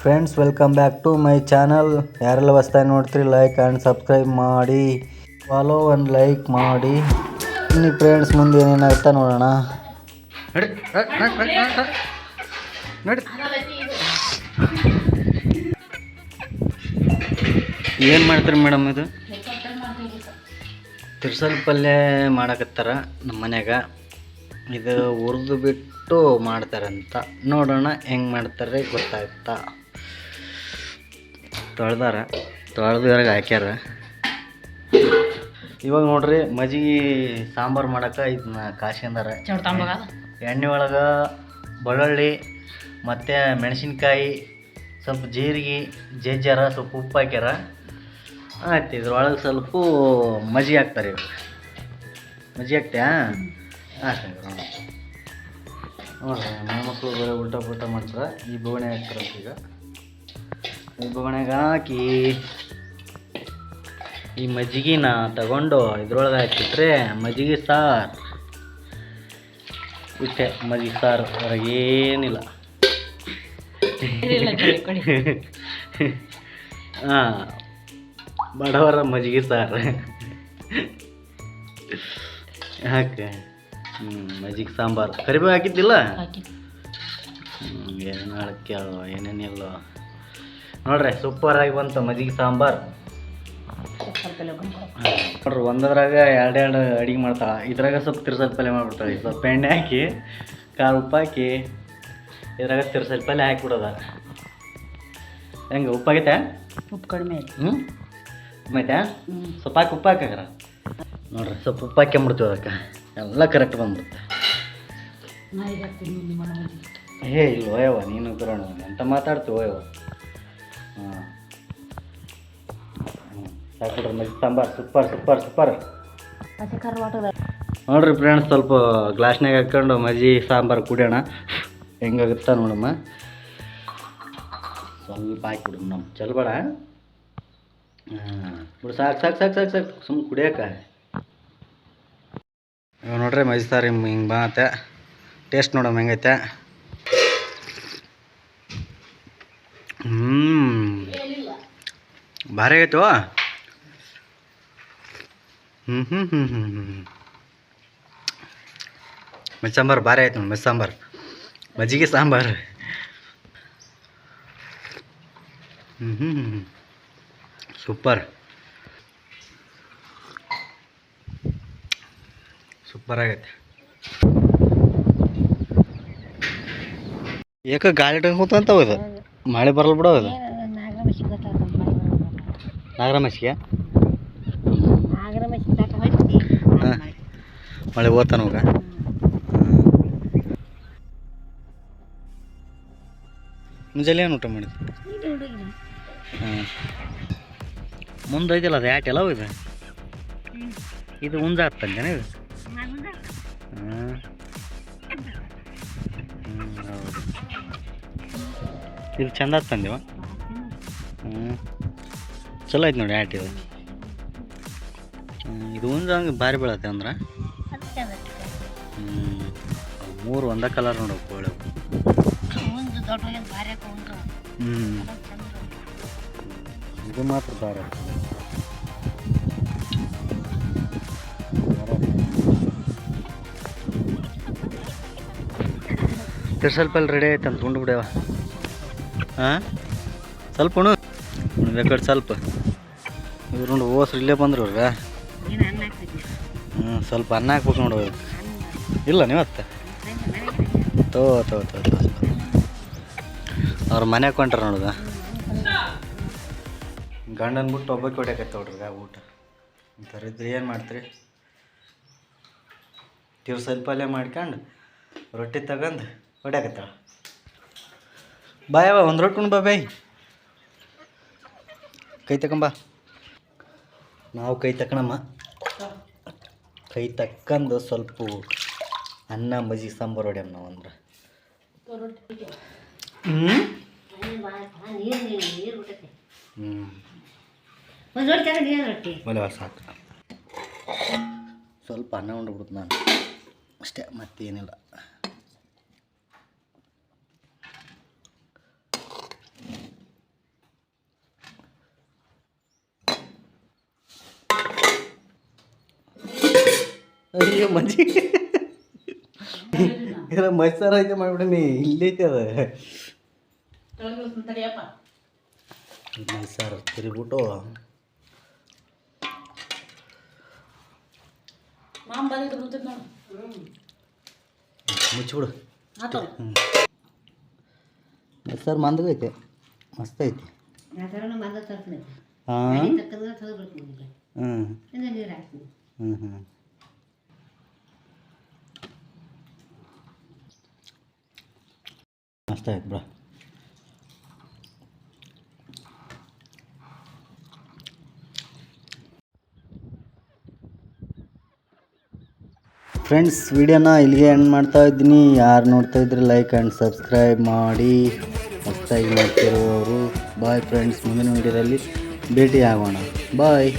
Friends, welcome back to my channel. ಯಾರೆಲ್ಲ ಹೊಸ್ದಾಗಿ ನೋಡ್ತೀರಿ ಲೈಕ್ ಆ್ಯಂಡ್ ಸಬ್ಸ್ಕ್ರೈಬ್ ಮಾಡಿ, ಫಾಲೋ ಆ್ಯಂಡ್ ಲೈಕ್ ಮಾಡಿ. ಬನ್ನಿ ಫ್ರೆಂಡ್ಸ್, ಮುಂದೆ ಏನೇನಾಗುತ್ತಾ ನೋಡೋಣ. ಏನು ಮಾಡ್ತೀರಿ ಮೇಡಮ್? ಇದು ತಿರ್ಸಲ್ ಪಲ್ಯ ಮಾಡಕತ್ತಾರ ನಮ್ಮ ಮನ್ಯಾಗ. ಇದು ಹುರಿದು ಬಿಟ್ಟು ಮಾಡ್ತಾರಂತ. ನೋಡೋಣ ಹೆಂಗೆ ಮಾಡ್ತಾರೆ ಗೊತ್ತಾಯ್ತಾ. ತೊಳೆದು ಇದ್ರಾಗ ಹಾಕ್ಯಾರ. ಇವಾಗ ನೋಡ್ರಿ, ಮಜ್ಜಿಗೆ ಸಾಂಬಾರು ಮಾಡಕ್ಕೆ ಇದನ್ನ ಕಾಸ್ಕೊಂಡಾರ. ಎಣ್ಣೆ ಒಳಗೆ ಬೆಳ್ಳುಳ್ಳಿ ಮತ್ತು ಮೆಣಸಿನ್ಕಾಯಿ, ಸ್ವಲ್ಪ ಜೀರಿಗೆ, ಜಜ್ಜಾರ, ಸ್ವಲ್ಪ ಉಪ್ಪು ಹಾಕ್ಯಾರ. ಆಯ್ತು, ಇದ್ರೊಳಗೆ ಸ್ವಲ್ಪ ಮಜ್ಜಿಗೆ ಹಾಕ್ತಾರೆ. ಇವಾಗ ಮಜ್ಜಿಗೆ ಹಾಕ್ತ್ಯಾ? ಹಾಕ್ತಾರೆ ನೋಡ್ರಿ. ಮಕ್ಕಳು ಬರೀ ಉಲ್ಟಾ ಮಾಡ್ತಾರೆ. ಈ ಬೋಗಣೆ ಹಾಕ್ತಾರಂತ. ಈಗ ಈ ಬೋಗಣೆಗೆ ಹಾಕಿ ಈ ಮಜ್ಜಿಗೆನ ತಗೊಂಡು ಇದ್ರೊಳಗೆ ಹಾಕಿಟ್ರೆ ಮಜ್ಜಿಗೆ ಸಾರು. ಇಷ್ಟೇ ಮಜ್ಜಿಗೆ ಸಾರು, ಹೊರಗೇನಿಲ್ಲ. ಹಾಂ, ಬಡವರ ಮಜ್ಜಿಗೆ ಸಾರು ಹಾಕೆ. ಮಜ್ಜಿಗೆ ಸಾಂಬಾರು. ಕರಿಬೇವು ಹಾಕಿದ್ದಿಲ್ಲ? ಏನೇನು ಹೇಳಕ್ಕೆ ಏನೇನಿಲ್ಲ ನೋಡ್ರಿ. ಸೂಪರಾಗಿ ಬಂತು ಮಜ್ಜಿಗೆ ಸಾಂಬಾರು. ನೋಡ್ರಿ, ಒಂದದ್ರಾಗ ಎರಡು ಅಡುಗೆ ಮಾಡ್ತಾಳೆ. ಇದ್ರಾಗ ಸ್ವಲ್ಪ ತಿರ್ಸಲ್ ಪಲ್ಯ ಮಾಡಿಬಿಡ್ತಾಳೆ. ಸ್ವಲ್ಪ ಎಣ್ಣೆ ಹಾಕಿ, ಖಾರ ಉಪ್ಪು ಹಾಕಿ, ಇದ್ರಾಗ ತಿರ್ಸಲ್ ಪಲ್ಯ ಹಾಕಿಬಿಡೋದ. ಹೆಂಗೆ ಉಪ್ಪಾಗೈತೆ? ಉಪ್ಪು ಕಡಿಮೆ. ಕಡಿಮೆ ಐತೆ? ಸ್ವಲ್ಪ ಹಾಕಿ ಉಪ್ಪು ಹಾಕಾರ ನೋಡ್ರಿ. ಸ್ವಲ್ಪ ಉಪ್ಪು ಹಾಕ್ಕೊಂಬಿಡ್ತೀವಿ ಅದಕ್ಕೆ, ಎಲ್ಲ ಕರೆಕ್ಟ್ ಬಂದ್ಬಿಡುತ್ತೆ. ಇಲ್ಲ ಓಯವ್ವ, ನೀನು ಬರೋಣ ಎಂತ ಮಾತಾಡ್ತೀವಿ ಓಯವ್ವ. ಹಾಂ, ಸಾಕ್ಬಿಡ್ರಿ ಮಜ್ಜಿಗೆ ಸಾಂಬಾರು. ಸೂಪರ್. ನೋಡ್ರಿ ಫ್ರೆಂಡ್ಸ್, ಸ್ವಲ್ಪ ಗ್ಲಾಸ್ನಾಗ ಹಾಕ್ಕೊಂಡು ಮಜ್ಜಿಗೆ ಸಾಂಬಾರು ಕುಡಿಯೋಣ. ಹೆಂಗಾಗುತ್ತಾ ನೋಡಮ್ಮ. ಸ್ವಲ್ಪ ಹಾಕಿಬಿಡು ನಮ್ಮ ಚಲ್ಬೇಡ. ಹಾಂ ಬಿಡು, ಸಾಕು ಸುಮ್ಮನೆ ಕುಡಿಯೋಕೆ. ಇವಾಗ ನೋಡ್ರಿ ಮಜ್ಜಿಗೆ ಸಾರು ಹಿಂಗೆ ಬಾತೆ. ಟೇಸ್ಟ್ ನೋಡಮ್ಮ ಹೆಂಗೈತೆ. ಭಾರಿ ಆಗೈತು. ಮಜ್ಜಿಗೆ ಸಾಂಬಾರು ಭಾರಿ ಆಯ್ತು ನೋಡಿ. ಮಜ್ಜಿಗೆ ಸಾಂಬಾರು ಸೂಪರ್ ಆಗೈತೆ. ಏಕ ಗಾಳಿ ಕೂತಂತ ಹೋಯ್ತು. ಮಳೆ ಬರಲ್ಲ ಬಿಡೋದು. ನಾಗರಮಸಿಗೆ ಮಳೆ ಓದ್ತಾನ ಹೋಗ. ಮುಂಜಾನೆ ಏನು ಊಟ ಮಾಡಿದ್ವಿ? ಹಾಂ, ಮುಂದೆ ಐತಿಲ್ಲ ಅದು ಯಾಟೆಲ್ಲ ಹೋಯ್ತು. ಇದು ಹುಂಜ ಆಗ್ತಂದೇನೆ ಇದು. ಹಾಂ, ಹೌದು. ಇದು ಚಂದ ಆಗ್ತಂದೇವ. ಚಲೋ ಐತೆ ನೋಡಿ ಆಟ ಇದು. ಇದು ಹುಂಜ ಹಂಗೆ ಭಾರಿ ಬೀಳತ್ತೆ ಅಂದ್ರೆ. ಮೂರು ಒಂದೇ ಕಲರ್ ನೋಡು ಕೋಳಿ. ಇದು ಮಾತ್ರ ಭಾರಿ. ಸ್ವಲ್ಪ ರೆಡಿ ಆಯ್ತು ಅಂತ ಉಂಡು ಬಿಡ್ಯಾವ. ಹಾಂ, ಸ್ವಲ್ಪ ಉಣು ಬೇಕಾದ್ರೆ ಸ್ವಲ್ಪ. ಇವ್ರು ನೋಡಿ ಓಸ್ರು ಇಲ್ಲೇ ಬಂದ್ರು ಇವ್ರಿಗೆ. ಸ್ವಲ್ಪ ಅನ್ನ ಹಾಕ್ಬೇಕು ನೋಡು. ಇಲ್ಲ ನೀವತ್ತ ತೋ ಅವ್ರ ಮನೆ ಕೊಂಟ್ರ ನೋಡುದ. ಗಂಡನ ಬಿಟ್ಟು ಒಬ್ಬಕ್ಕೆ ಹೊಡ್ಯಾಕತ್ತ ನೋಡ್ರಿ ಊಟ. ಇಂಥವ್ರಿದ್ರೆ ಏನು ಮಾಡ್ತೀರಿ? ತಿರ್ಸಲ್ ಪಲ್ಯ ಮಾಡ್ಕೊಂಡು ರೊಟ್ಟಿ ತಗೊಂಡು ಹೊಡ್ಯಾಕತ್ತಾಳ. ಬಾಯವ ಒಂದು ರೊಟ್ಟಿ ಉಣ್ ಬಾಯ್. ಕೈ ತಗೊಂಬ. ನಾವು ಕೈ ತಕ್ಕಣಮ್ಮ. ಕೈ ತಕ್ಕಂದು ಸ್ವಲ್ಪ ಅನ್ನ ಮಜ್ಜಿಗೆ ಸಾಂಬಾರು ಹೊಡ್ಯಮ್ಮ ನಾವು ಅಂದ್ರೆ. ಸಾಕು. ಸ್ವಲ್ಪ ಅನ್ನ ಉಂಡ್ಬಿಡ್ತು ನಾನು ಅಷ್ಟೇ, ಮತ್ತೇನಿಲ್ಲ. ಅಯ್ಯೋ ಮಜ್ಜಿ ಇಲ್ಲ ಮಸಾರ ಐತೆ ಮಾಡ್ಬಿಡೀನಿ ಇಲ್ಲೈತೆ ಅದ ಮೈಸಾರು ತಿರುಗ್ಬಿಟ್ಟು ಮುಚ್ಚಿಬಿಡು ಮೈಸಾರು ಮಂದಗೈತೆ ಮಸ್ತ್ ಐತಿ ಹಾಂ ಮಸ್ತ್ ಆಯ್ತು ಬಿಡ ಫ್ರೆಂಡ್ಸ್ ವಿಡಿಯೋನ ಇಲ್ಲಿಗೆ ಎಂಡ್ ಮಾಡ್ತಾ ಇದ್ದೀನಿ. ಯಾರು ನೋಡ್ತಾ ಇದ್ರೆ ಲೈಕ್ ಆ್ಯಂಡ್ ಸಬ್ಸ್ಕ್ರೈಬ್ ಮಾಡಿ ಹೊಸ್ದಾಗಿ ಮಾಡ್ತಿರೋರು ಬಾಯ್ ಫ್ರೆಂಡ್ಸ್. ಮುಂದಿನ ವಿಡಿಯೋದಲ್ಲಿ ಭೇಟಿ ಆಗೋಣ. ಬಾಯ್.